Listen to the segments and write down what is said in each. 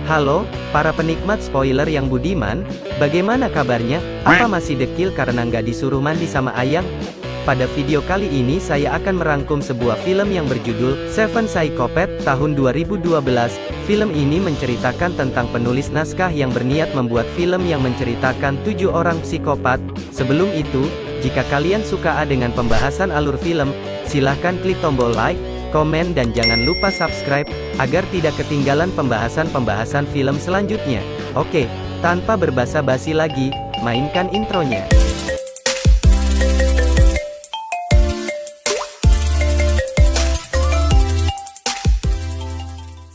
Halo, para penikmat spoiler yang budiman, bagaimana kabarnya? Apa masih dekil karena nggak disuruh mandi sama ayang? Pada video kali ini saya akan merangkum sebuah film yang berjudul Seven Psychopaths tahun 2012. Film ini menceritakan tentang penulis naskah yang berniat membuat film yang menceritakan 7 orang psikopat. Sebelum itu, jika kalian suka dengan pembahasan alur film, silahkan klik tombol like, komen dan jangan lupa subscribe, agar tidak ketinggalan pembahasan-pembahasan film selanjutnya. Oke, tanpa berbasa-basi lagi, mainkan intronya.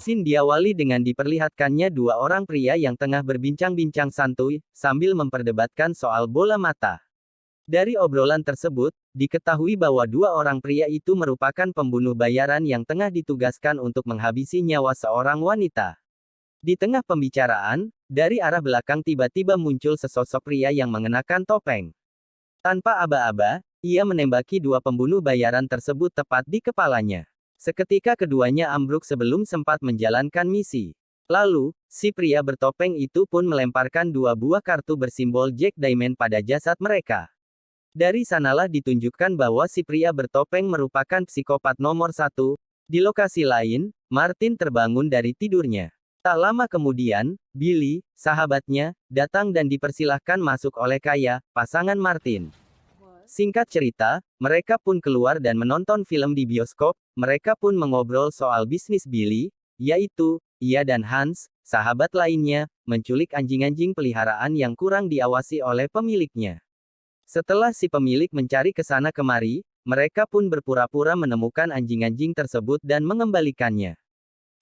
Scene diawali dengan diperlihatkannya dua orang pria yang tengah berbincang-bincang santuy, sambil memperdebatkan soal bola mata. Dari obrolan tersebut, diketahui bahwa dua orang pria itu merupakan pembunuh bayaran yang tengah ditugaskan untuk menghabisi nyawa seorang wanita. Di tengah pembicaraan, dari arah belakang tiba-tiba muncul sesosok pria yang mengenakan topeng. Tanpa aba-aba, ia menembaki dua pembunuh bayaran tersebut tepat di kepalanya. Seketika keduanya ambruk sebelum sempat menjalankan misi. Lalu, si pria bertopeng itu pun melemparkan dua buah kartu bersimbol Jack Diamond pada jasad mereka. Dari sanalah ditunjukkan bahwa si pria bertopeng merupakan psikopat nomor satu. Di lokasi lain, Martin terbangun dari tidurnya. Tak lama kemudian, Billy, sahabatnya, datang dan dipersilahkan masuk oleh Kaya, pasangan Martin. Singkat cerita, mereka pun keluar dan menonton film di bioskop. Mereka pun mengobrol soal bisnis Billy, yaitu, ia dan Hans, sahabat lainnya, menculik anjing-anjing peliharaan yang kurang diawasi oleh pemiliknya. Setelah si pemilik mencari ke sana kemari, mereka pun berpura-pura menemukan anjing-anjing tersebut dan mengembalikannya.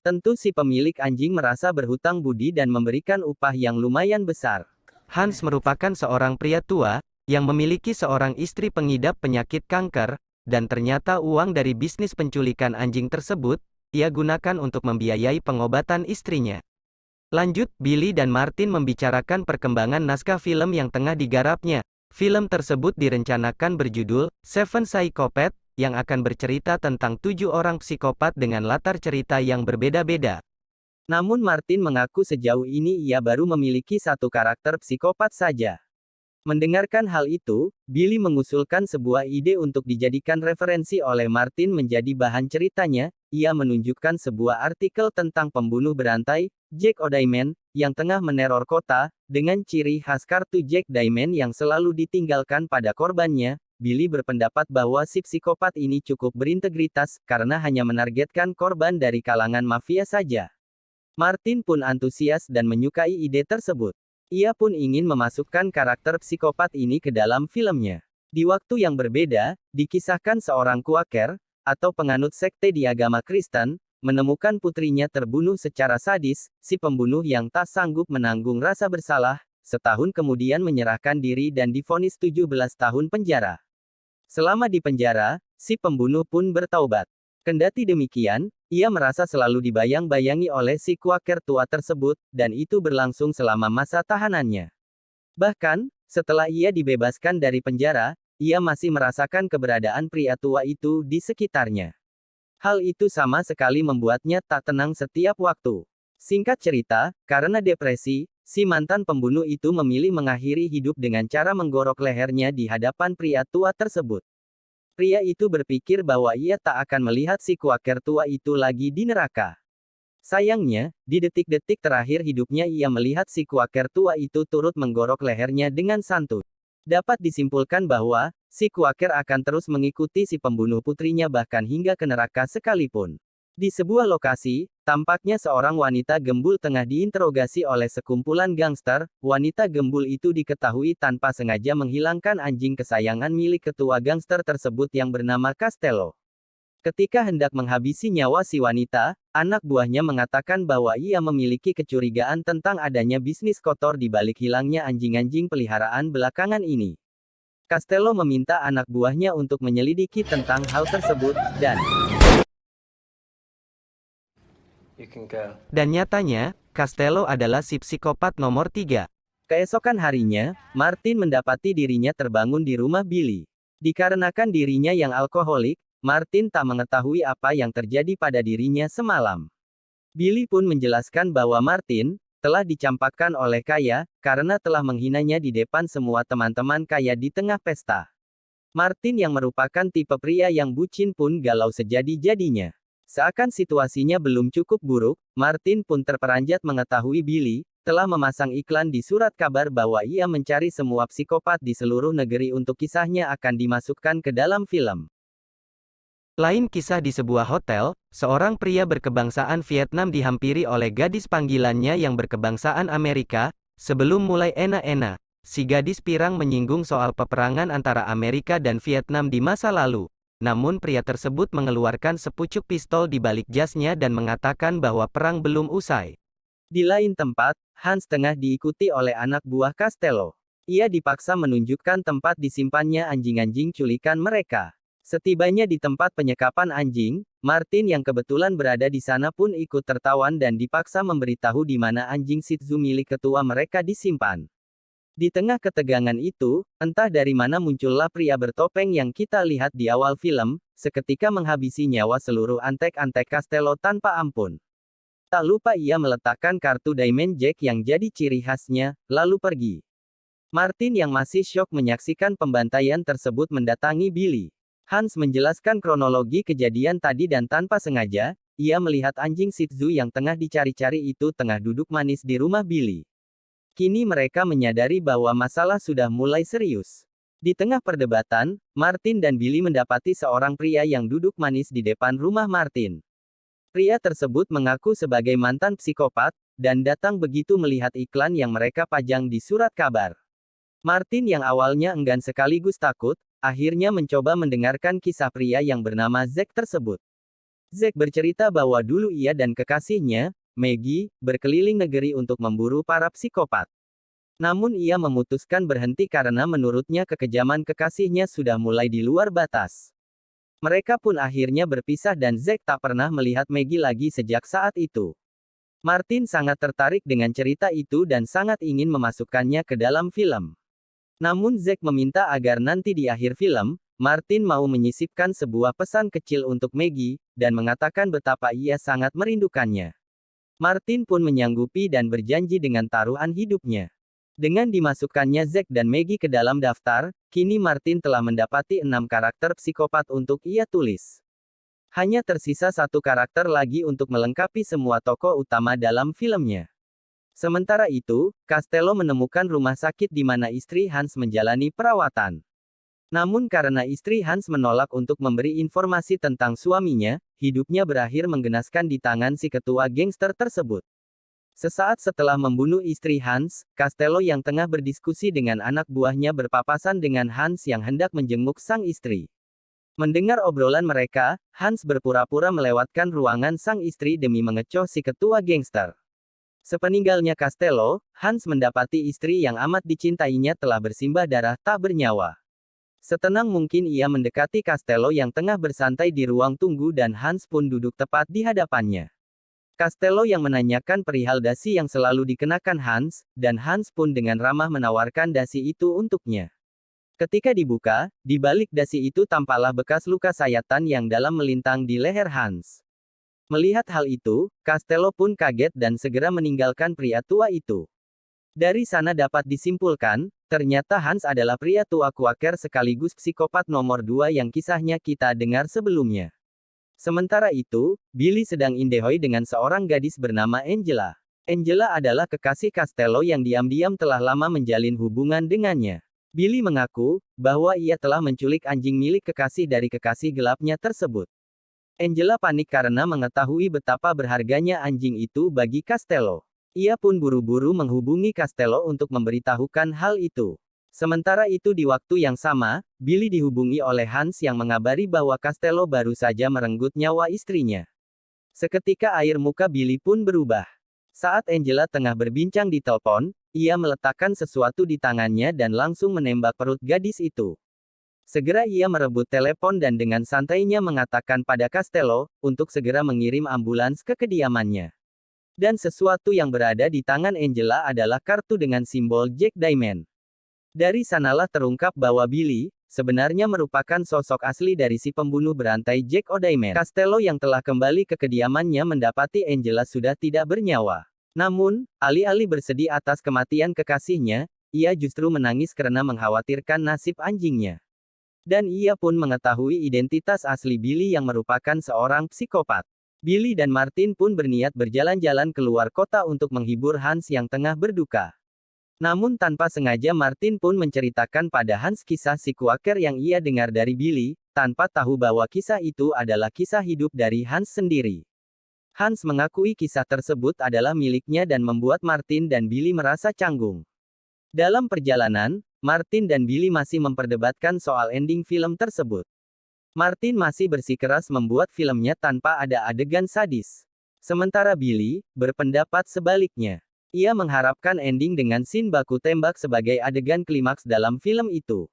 Tentu si pemilik anjing merasa berhutang budi dan memberikan upah yang lumayan besar. Hans merupakan seorang pria tua, yang memiliki seorang istri pengidap penyakit kanker, dan ternyata uang dari bisnis penculikan anjing tersebut, ia gunakan untuk membiayai pengobatan istrinya. Lanjut, Billy dan Martin membicarakan perkembangan naskah film yang tengah digarapnya. Film tersebut direncanakan berjudul Seven Psychopaths, yang akan bercerita tentang 7 orang psikopat dengan latar cerita yang berbeda-beda. Namun Martin mengaku sejauh ini ia baru memiliki satu karakter psikopat saja. Mendengarkan hal itu, Billy mengusulkan sebuah ide untuk dijadikan referensi oleh Martin menjadi bahan ceritanya. Ia menunjukkan sebuah artikel tentang pembunuh berantai, Jack O'Diamond, yang tengah meneror kota, dengan ciri khas kartu Jack Diamond yang selalu ditinggalkan pada korbannya. Billy berpendapat bahwa si psikopat ini cukup berintegritas, karena hanya menargetkan korban dari kalangan mafia saja. Martin pun antusias dan menyukai ide tersebut. Ia pun ingin memasukkan karakter psikopat ini ke dalam filmnya. Di waktu yang berbeda, dikisahkan seorang Quaker, atau penganut sekte di agama Kristen, menemukan putrinya terbunuh secara sadis. Si pembunuh yang tak sanggup menanggung rasa bersalah, setahun kemudian menyerahkan diri dan divonis 17 tahun penjara. Selama di penjara, si pembunuh pun bertaubat. Kendati demikian, ia merasa selalu dibayang-bayangi oleh si Quaker tua tersebut, dan itu berlangsung selama masa tahanannya. Bahkan, setelah ia dibebaskan dari penjara, ia masih merasakan keberadaan pria tua itu di sekitarnya. Hal itu sama sekali membuatnya tak tenang setiap waktu. Singkat cerita, karena depresi, si mantan pembunuh itu memilih mengakhiri hidup dengan cara menggorok lehernya di hadapan pria tua tersebut. Pria itu berpikir bahwa ia tak akan melihat si Quaker tua itu lagi di neraka. Sayangnya, di detik-detik terakhir hidupnya ia melihat si Quaker tua itu turut menggorok lehernya dengan santuy. Dapat disimpulkan bahwa, si Quaker akan terus mengikuti si pembunuh putrinya bahkan hingga ke neraka sekalipun. Di sebuah lokasi, tampaknya seorang wanita gembul tengah diinterogasi oleh sekumpulan gangster. Wanita gembul itu diketahui tanpa sengaja menghilangkan anjing kesayangan milik ketua gangster tersebut yang bernama Castello. Ketika hendak menghabisi nyawa si wanita, anak buahnya mengatakan bahwa ia memiliki kecurigaan tentang adanya bisnis kotor di balik hilangnya anjing-anjing peliharaan belakangan ini. Castello meminta anak buahnya untuk menyelidiki tentang hal tersebut, dan nyatanya, Castello adalah si psikopat nomor 3. Keesokan harinya, Martin mendapati dirinya terbangun di rumah Billy. Dikarenakan dirinya yang alkoholik, Martin tak mengetahui apa yang terjadi pada dirinya semalam. Billy pun menjelaskan bahwa Martin telah dicampakkan oleh Kaya karena telah menghinanya di depan semua teman-teman Kaya di tengah pesta. Martin yang merupakan tipe pria yang bucin pun galau sejadi-jadinya. Seakan situasinya belum cukup buruk, Martin pun terperanjat mengetahui Billy telah memasang iklan di surat kabar bahwa ia mencari semua psikopat di seluruh negeri untuk kisahnya akan dimasukkan ke dalam film. Lain kisah di sebuah hotel, seorang pria berkebangsaan Vietnam dihampiri oleh gadis panggilannya yang berkebangsaan Amerika. Sebelum mulai enak-enak, si gadis pirang menyinggung soal peperangan antara Amerika dan Vietnam di masa lalu. Namun pria tersebut mengeluarkan sepucuk pistol di balik jasnya dan mengatakan bahwa perang belum usai. Di lain tempat, Hans tengah diikuti oleh anak buah Castello. Ia dipaksa menunjukkan tempat disimpannya anjing-anjing culikan mereka. Setibanya di tempat penyekapan anjing, Martin yang kebetulan berada di sana pun ikut tertawan dan dipaksa memberitahu di mana anjing Shih Tzu milik ketua mereka disimpan. Di tengah ketegangan itu, entah dari mana muncullah pria bertopeng yang kita lihat di awal film, seketika menghabisi nyawa seluruh antek-antek Castello tanpa ampun. Tak lupa ia meletakkan kartu Diamond Jack yang jadi ciri khasnya, lalu pergi. Martin yang masih syok menyaksikan pembantaian tersebut mendatangi Billy. Hans menjelaskan kronologi kejadian tadi dan tanpa sengaja, ia melihat anjing Shih Tzu yang tengah dicari-cari itu tengah duduk manis di rumah Billy. Kini mereka menyadari bahwa masalah sudah mulai serius. Di tengah perdebatan, Martin dan Billy mendapati seorang pria yang duduk manis di depan rumah Martin. Pria tersebut mengaku sebagai mantan psikopat, dan datang begitu melihat iklan yang mereka pajang di surat kabar. Martin yang awalnya enggan sekaligus takut, akhirnya mencoba mendengarkan kisah pria yang bernama Zack tersebut. Zack bercerita bahwa dulu ia dan kekasihnya, Maggie, berkeliling negeri untuk memburu para psikopat. Namun ia memutuskan berhenti karena menurutnya kekejaman kekasihnya sudah mulai di luar batas. Mereka pun akhirnya berpisah dan Zack tak pernah melihat Maggie lagi sejak saat itu. Martin sangat tertarik dengan cerita itu dan sangat ingin memasukkannya ke dalam film. Namun Zack meminta agar nanti di akhir film, Martin mau menyisipkan sebuah pesan kecil untuk Maggie, dan mengatakan betapa ia sangat merindukannya. Martin pun menyanggupi dan berjanji dengan taruhan hidupnya. Dengan dimasukkannya Zack dan Maggie ke dalam daftar, kini Martin telah mendapati 6 karakter psikopat untuk ia tulis. Hanya tersisa 1 karakter lagi untuk melengkapi semua tokoh utama dalam filmnya. Sementara itu, Castello menemukan rumah sakit di mana istri Hans menjalani perawatan. Namun karena istri Hans menolak untuk memberi informasi tentang suaminya, hidupnya berakhir menggenaskan di tangan si ketua gangster tersebut. Sesaat setelah membunuh istri Hans, Castello yang tengah berdiskusi dengan anak buahnya berpapasan dengan Hans yang hendak menjenguk sang istri. Mendengar obrolan mereka, Hans berpura-pura melewatkan ruangan sang istri demi mengecoh si ketua gangster. Sepeninggalnya Castello, Hans mendapati istri yang amat dicintainya telah bersimbah darah tak bernyawa. Setenang mungkin ia mendekati Castello yang tengah bersantai di ruang tunggu dan Hans pun duduk tepat di hadapannya. Castello yang menanyakan perihal dasi yang selalu dikenakan Hans, dan Hans pun dengan ramah menawarkan dasi itu untuknya. Ketika dibuka, di balik dasi itu tampaklah bekas luka sayatan yang dalam melintang di leher Hans. Melihat hal itu, Castello pun kaget dan segera meninggalkan pria tua itu. Dari sana dapat disimpulkan, ternyata Hans adalah pria tua kuaker sekaligus psikopat nomor 2 yang kisahnya kita dengar sebelumnya. Sementara itu, Billy sedang indehoi dengan seorang gadis bernama Angela. Angela adalah kekasih Castello yang diam-diam telah lama menjalin hubungan dengannya. Billy mengaku bahwa ia telah menculik anjing milik kekasih dari kekasih gelapnya tersebut. Angela panik karena mengetahui betapa berharganya anjing itu bagi Castello. Ia pun buru-buru menghubungi Castello untuk memberitahukan hal itu. Sementara itu di waktu yang sama, Billy dihubungi oleh Hans yang mengabari bahwa Castello baru saja merenggut nyawa istrinya. Seketika air muka Billy pun berubah. Saat Angela tengah berbincang di telepon, ia meletakkan sesuatu di tangannya dan langsung menembak perut gadis itu. Segera ia merebut telepon dan dengan santainya mengatakan pada Castello, untuk segera mengirim ambulans ke kediamannya. Dan sesuatu yang berada di tangan Angela adalah kartu dengan simbol Jack Diamond. Dari sanalah terungkap bahwa Billy sebenarnya merupakan sosok asli dari si pembunuh berantai Jack O'Diamond. Castello yang telah kembali ke kediamannya mendapati Angela sudah tidak bernyawa. Namun, alih-alih bersedih atas kematian kekasihnya, ia justru menangis karena mengkhawatirkan nasib anjingnya. Dan ia pun mengetahui identitas asli Billy yang merupakan seorang psikopat. Billy dan Martin pun berniat berjalan-jalan keluar kota untuk menghibur Hans yang tengah berduka. Namun tanpa sengaja Martin pun menceritakan pada Hans kisah si Quaker yang ia dengar dari Billy, tanpa tahu bahwa kisah itu adalah kisah hidup dari Hans sendiri. Hans mengakui kisah tersebut adalah miliknya dan membuat Martin dan Billy merasa canggung. Dalam perjalanan, Martin dan Billy masih memperdebatkan soal ending film tersebut. Martin masih bersikeras membuat filmnya tanpa ada adegan sadis. Sementara Billy berpendapat sebaliknya. Ia mengharapkan ending dengan scene baku tembak sebagai adegan klimaks dalam film itu.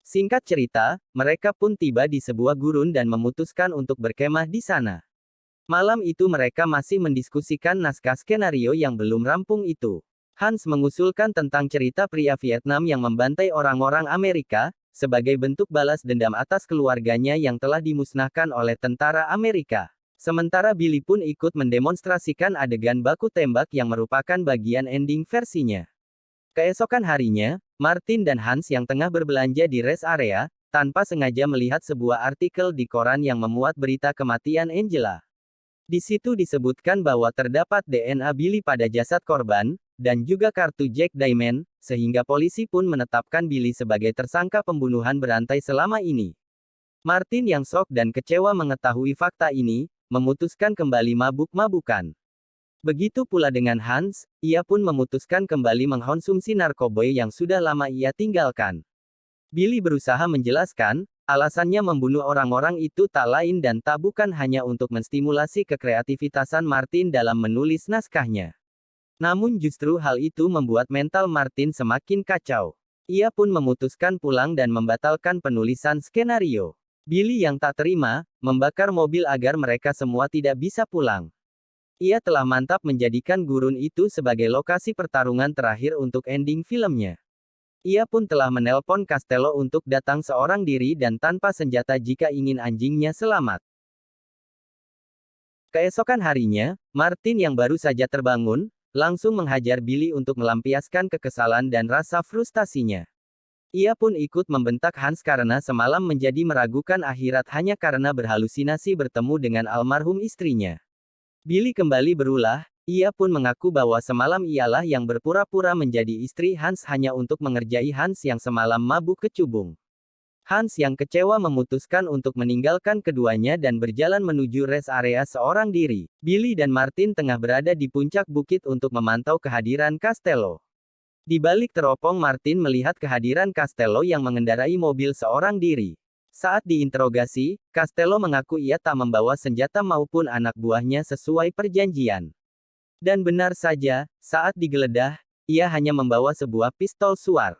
Singkat cerita, mereka pun tiba di sebuah gurun dan memutuskan untuk berkemah di sana. Malam itu mereka masih mendiskusikan naskah skenario yang belum rampung itu. Hans mengusulkan tentang cerita pria Vietnam yang membantai orang-orang Amerika, sebagai bentuk balas dendam atas keluarganya yang telah dimusnahkan oleh tentara Amerika. Sementara Billy pun ikut mendemonstrasikan adegan baku tembak yang merupakan bagian ending versinya. Keesokan harinya, Martin dan Hans yang tengah berbelanja di rest area, tanpa sengaja melihat sebuah artikel di koran yang memuat berita kematian Angela. Di situ disebutkan bahwa terdapat DNA Billy pada jasad korban, dan juga kartu Jack Diamond, sehingga polisi pun menetapkan Billy sebagai tersangka pembunuhan berantai selama ini. Martin yang shock dan kecewa mengetahui fakta ini, memutuskan kembali mabuk-mabukan. Begitu pula dengan Hans, ia pun memutuskan kembali mengkonsumsi narkoba yang sudah lama ia tinggalkan. Billy berusaha menjelaskan, alasannya membunuh orang-orang itu tak lain dan tak bukan hanya untuk menstimulasi kekreativitasan Martin dalam menulis naskahnya. Namun justru hal itu membuat mental Martin semakin kacau. Ia pun memutuskan pulang dan membatalkan penulisan skenario. Billy yang tak terima, membakar mobil agar mereka semua tidak bisa pulang. Ia telah mantap menjadikan gurun itu sebagai lokasi pertarungan terakhir untuk ending filmnya. Ia pun telah menelpon Castello untuk datang seorang diri dan tanpa senjata jika ingin anjingnya selamat. Keesokan harinya, Martin yang baru saja terbangun, langsung menghajar Billy untuk melampiaskan kekesalan dan rasa frustasinya. Ia pun ikut membentak Hans karena semalam menjadi meragukan akhirat hanya karena berhalusinasi bertemu dengan almarhum istrinya. Billy kembali berulah. Ia pun mengaku bahwa semalam ialah yang berpura-pura menjadi istri Hans hanya untuk mengerjai Hans yang semalam mabuk kecubung. Hans yang kecewa memutuskan untuk meninggalkan keduanya dan berjalan menuju rest area seorang diri. Billy dan Martin tengah berada di puncak bukit untuk memantau kehadiran Castello. Di balik teropong Martin melihat kehadiran Castello yang mengendarai mobil seorang diri. Saat diinterogasi, Castello mengaku ia tak membawa senjata maupun anak buahnya sesuai perjanjian. Dan benar saja, saat digeledah, ia hanya membawa sebuah pistol suar.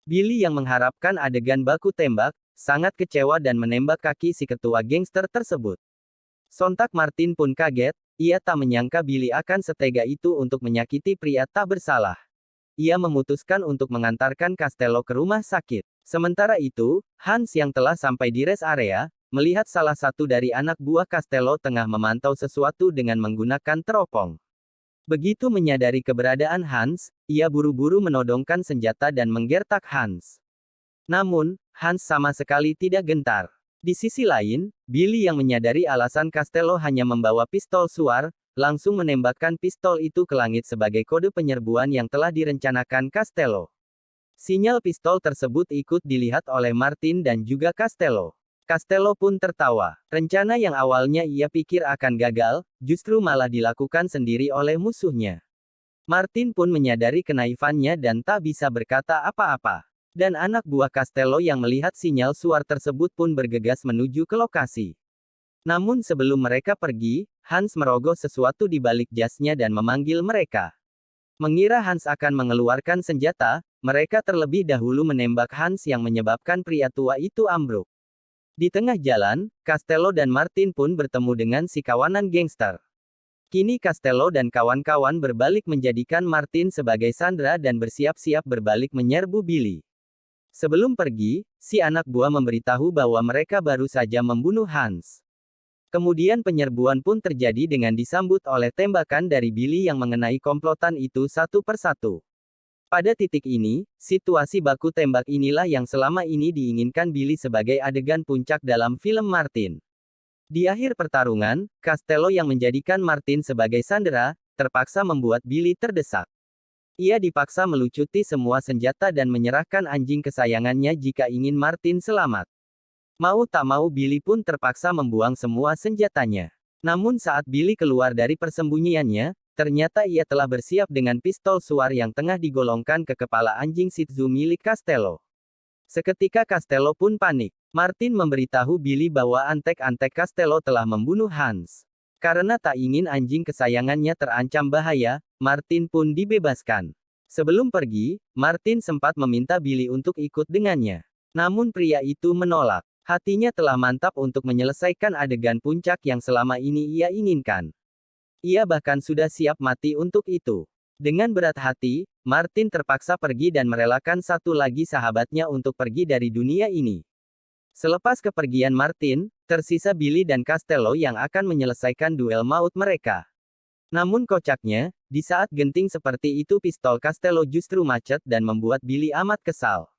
Billy yang mengharapkan adegan baku tembak, sangat kecewa dan menembak kaki si ketua gangster tersebut. Sontak Martin pun kaget, ia tak menyangka Billy akan setega itu untuk menyakiti pria tak bersalah. Ia memutuskan untuk mengantarkan Castello ke rumah sakit. Sementara itu, Hans yang telah sampai di rest area, melihat salah satu dari anak buah Castello tengah memantau sesuatu dengan menggunakan teropong. Begitu menyadari keberadaan Hans, ia buru-buru menodongkan senjata dan menggertak Hans. Namun, Hans sama sekali tidak gentar. Di sisi lain, Billy yang menyadari alasan Castello hanya membawa pistol suar, langsung menembakkan pistol itu ke langit sebagai kode penyerbuan yang telah direncanakan Castello. Sinyal pistol tersebut ikut dilihat oleh Martin dan juga Castello. Castello pun tertawa. Rencana yang awalnya ia pikir akan gagal, justru malah dilakukan sendiri oleh musuhnya. Martin pun menyadari kenaifannya dan tak bisa berkata apa-apa. Dan anak buah Castello yang melihat sinyal suar tersebut pun bergegas menuju ke lokasi. Namun sebelum mereka pergi, Hans merogoh sesuatu di balik jasnya dan memanggil mereka. Mengira Hans akan mengeluarkan senjata, mereka terlebih dahulu menembak Hans yang menyebabkan pria tua itu ambruk. Di tengah jalan, Castello dan Martin pun bertemu dengan si kawanan gangster. Kini Castello dan kawan-kawan berbalik menjadikan Martin sebagai sandera dan bersiap-siap berbalik menyerbu Billy. Sebelum pergi, si anak buah memberitahu bahwa mereka baru saja membunuh Hans. Kemudian penyerbuan pun terjadi dengan disambut oleh tembakan dari Billy yang mengenai komplotan itu satu persatu. Pada titik ini, situasi baku tembak inilah yang selama ini diinginkan Billy sebagai adegan puncak dalam film Martin. Di akhir pertarungan, Costello yang menjadikan Martin sebagai sandera, terpaksa membuat Billy terdesak. Ia dipaksa melucuti semua senjata dan menyerahkan anjing kesayangannya jika ingin Martin selamat. Mau tak mau Billy pun terpaksa membuang semua senjatanya. Namun saat Billy keluar dari persembunyiannya, ternyata ia telah bersiap dengan pistol suar yang tengah digolongkan ke kepala anjing Shih Tzu milik Costello. Seketika Costello pun panik. Martin memberitahu Billy bahwa antek-antek Costello telah membunuh Hans. Karena tak ingin anjing kesayangannya terancam bahaya, Martin pun dibebaskan. Sebelum pergi, Martin sempat meminta Billy untuk ikut dengannya. Namun pria itu menolak. Hatinya telah mantap untuk menyelesaikan adegan puncak yang selama ini ia inginkan. Ia bahkan sudah siap mati untuk itu. Dengan berat hati, Martin terpaksa pergi dan merelakan satu lagi sahabatnya untuk pergi dari dunia ini. Selepas kepergian Martin, tersisa Billy dan Costello yang akan menyelesaikan duel maut mereka. Namun kocaknya, di saat genting seperti itu pistol Costello justru macet dan membuat Billy amat kesal.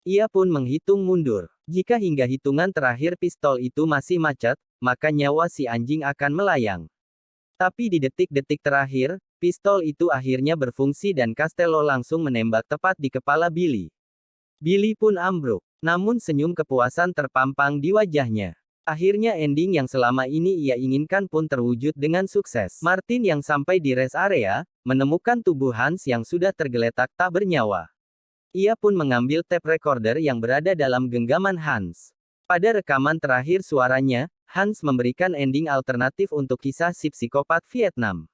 Ia pun menghitung mundur. Jika hingga hitungan terakhir pistol itu masih macet, maka nyawa si anjing akan melayang. Tapi di detik-detik terakhir, pistol itu akhirnya berfungsi dan Costello langsung menembak tepat di kepala Billy. Billy pun ambruk. Namun senyum kepuasan terpampang di wajahnya. Akhirnya ending yang selama ini ia inginkan pun terwujud dengan sukses. Martin yang sampai di rest area, menemukan tubuh Hans yang sudah tergeletak tak bernyawa. Ia pun mengambil tape recorder yang berada dalam genggaman Hans. Pada rekaman terakhir suaranya, Hans memberikan ending alternatif untuk kisah si psikopat Vietnam.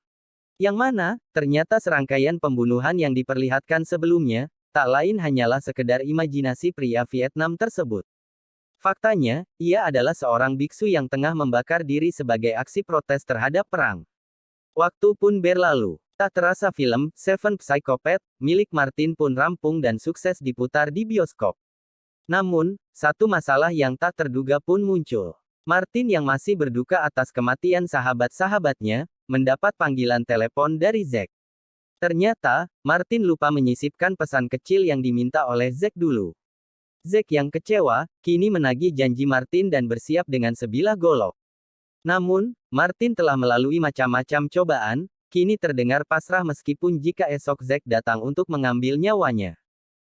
Yang mana, ternyata serangkaian pembunuhan yang diperlihatkan sebelumnya, tak lain hanyalah sekedar imajinasi pria Vietnam tersebut. Faktanya, ia adalah seorang biksu yang tengah membakar diri sebagai aksi protes terhadap perang. Waktu pun berlalu. Tak terasa film, Seven Psychopath, milik Martin pun rampung dan sukses diputar di bioskop. Namun, satu masalah yang tak terduga pun muncul. Martin yang masih berduka atas kematian sahabat-sahabatnya, mendapat panggilan telepon dari Zack. Ternyata, Martin lupa menyisipkan pesan kecil yang diminta oleh Zack dulu. Zack yang kecewa, kini menagih janji Martin dan bersiap dengan sebilah golok. Namun, Martin telah melalui macam-macam cobaan, kini terdengar pasrah meskipun jika esok Zack datang untuk mengambil nyawanya.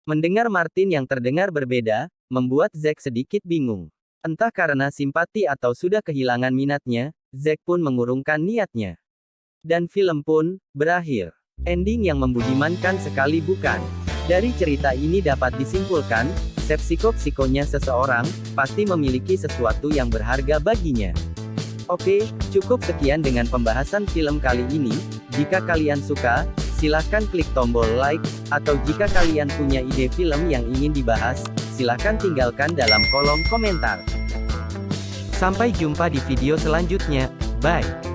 Mendengar Martin yang terdengar berbeda, membuat Zack sedikit bingung. Entah karena simpati atau sudah kehilangan minatnya, Zack pun mengurungkan niatnya. Dan film pun berakhir. Ending yang membudimankan sekali bukan? Dari cerita ini dapat disimpulkan, psikonya seseorang, pasti memiliki sesuatu yang berharga baginya. Oke, cukup sekian dengan pembahasan film kali ini. Jika kalian suka, silahkan klik tombol like, atau jika kalian punya ide film yang ingin dibahas, silahkan tinggalkan dalam kolom komentar. Sampai jumpa di video selanjutnya, bye.